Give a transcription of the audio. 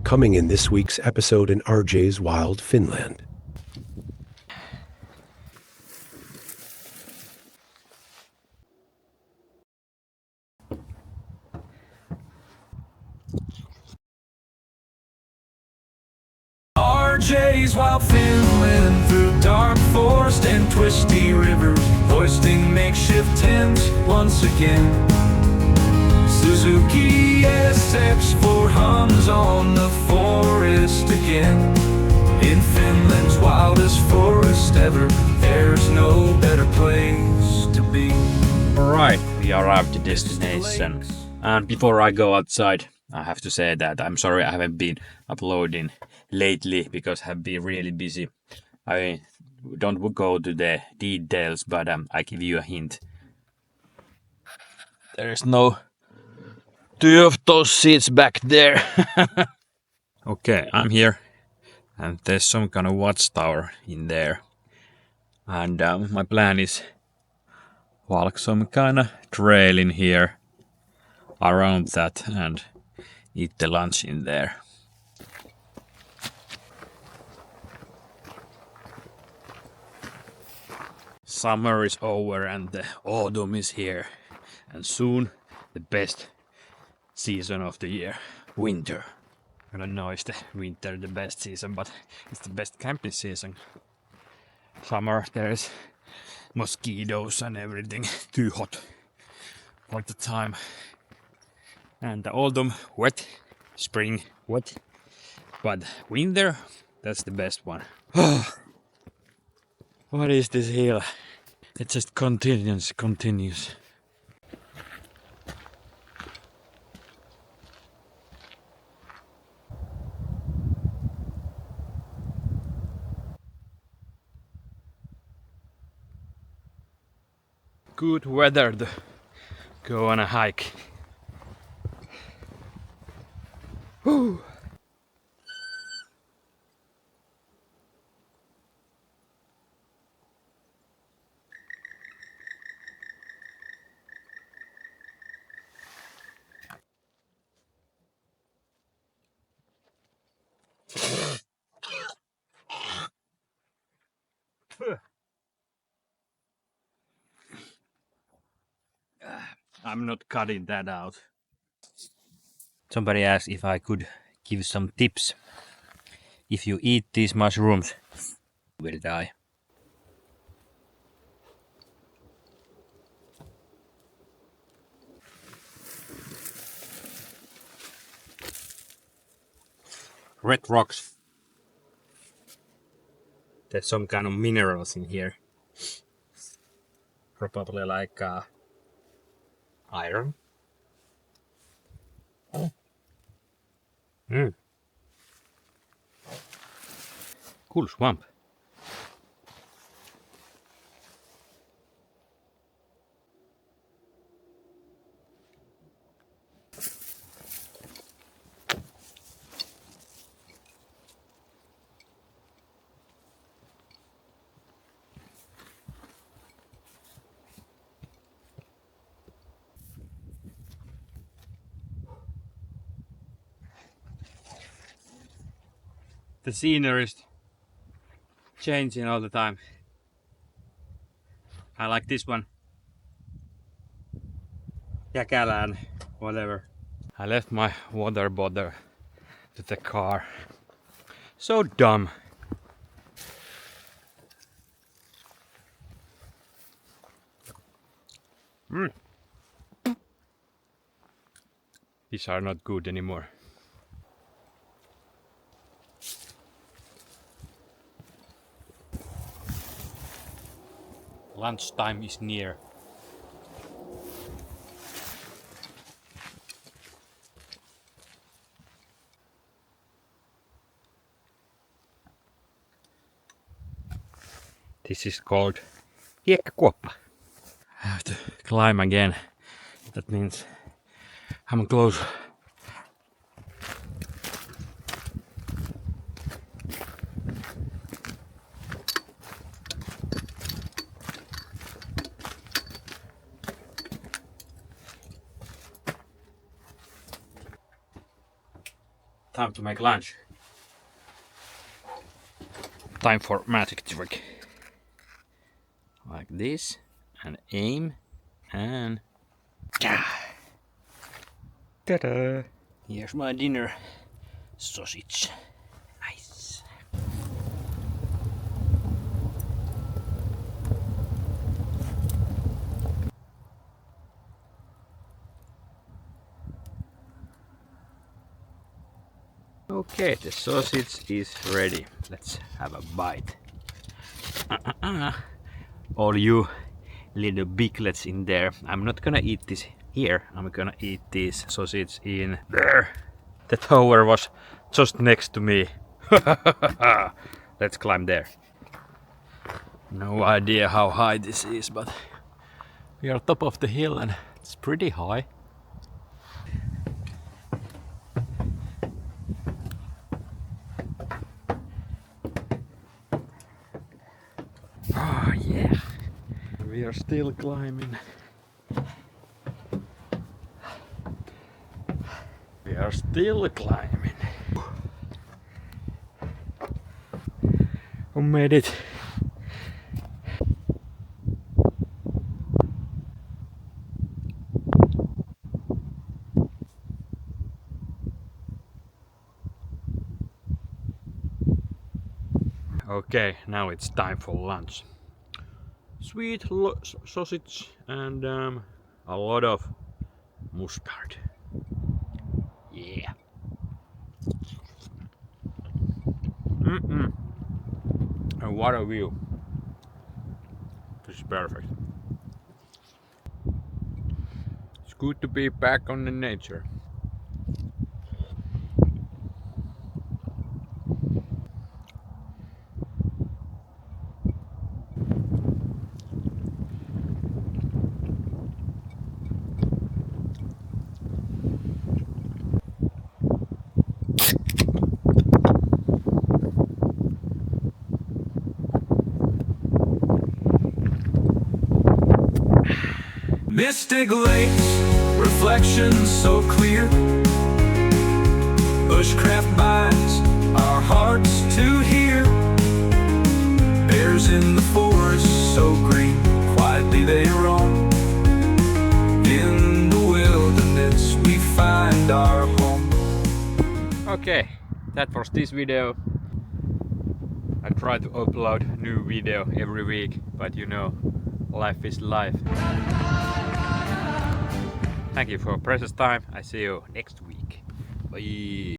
Coming in this week's episode in RJ's Wild Finland. RJ's Wild Finland through dark forest and twisty rivers, hoisting makeshift tents once again. Suzuki SX4 hums on the forest again. In Finland's wildest forest ever, there's no better place to be. Alright, we arrived at destination. And before I go outside, I have to say that I'm sorry I haven't been uploading lately because I have been really busy. I don't go to the details, but I give you a hint. There is no two of those seats back there. Okay, I'm here, and there's some kind of watchtower in there. And my plan is walk some kind of trail in here around that and eat the lunch in there. Summer is over and the autumn is here, and soon the best season of the year, winter. I don't know if the winter the best season, but it's the best camping season. Summer there's mosquitoes and everything, too hot all the time. And the autumn wet, spring wet, but winter that's the best one. What is this hill? It just continues. Good weather to go on a hike. Woo. I'm not cutting that out. Somebody asked if I could give some tips. If you eat these mushrooms, you will die. Red rocks. There's some kind of minerals in here. Probably like iron. Cool swamp. The scenery is changing all the time. I like this one. Jäkälän, whatever. I left my water bottle to the car. So dumb. These are not good anymore. Lunchtime is near. This is called hiekkakuoppa. I have to climb again. That means I'm close. Time to make lunch. Time for magic trick. Like this, and aim, and ta-da! Here's my dinner. Sausage. Nice. Okay, the sausage is ready. Let's have a bite. All you little piglets in there. I'm not gonna eat this here. I'm gonna eat this sausage in there. The tower was just next to me. Let's climb there. No idea how high this is, but we are top of the hill and it's pretty high. Oh yeah, we are still climbing. We are still climbing. We made it. Okay, now it's time for lunch. Sweet sausage and a lot of mustard. Yeah. And what a view. This is perfect. It's good to be back on the nature. Mystic lakes, reflections so clear. Bushcraft binds our hearts to hear. Bears in the forest so green, quietly they roam. In the wilderness we find our home. Okay, that was this video. I try to upload new video every week, but you know, life is life. Thank you for precious time. I see you next week. Bye.